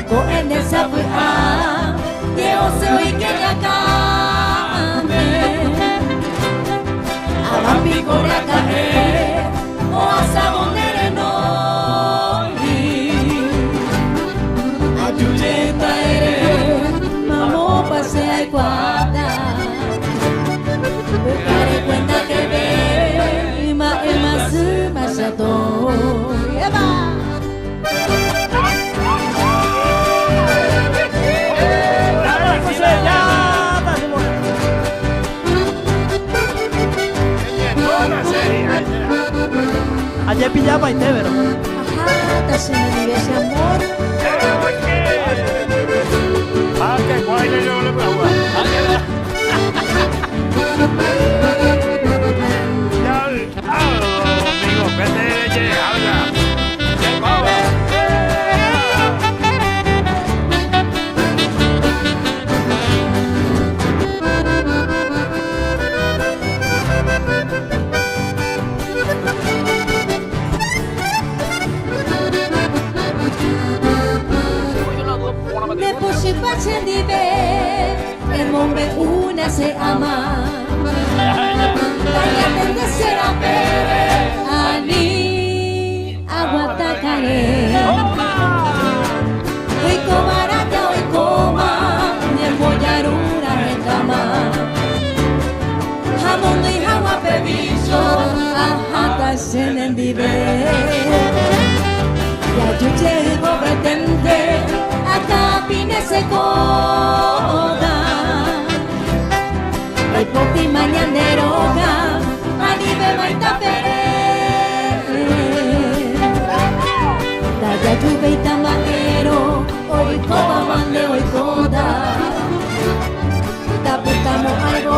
Ko ende sabu a Deo se oi que ya kame Alampi kore kae O asabonere no Ayuye taere Mamo pasea y guarda Daré cuenta que ve Ma emasu masato Eva Ayer pillaba y te pero. Ajá, se me vive ese amor. Ah, que guay le llevo la agua. Ya, amigo, que te llega, habla. El hombre una se ama Vaya de ser a bebé Ani aguatacare Hoy cobarata, hoy coma Nemboyarura recama Jamón y agua bebicho Ajata senendive Ya yo llego pretende Acá pine se coda El poti mañanero Anibe maita pere Daya lluvia y tamanero Hoy coba mande hoy coda Taputamo algo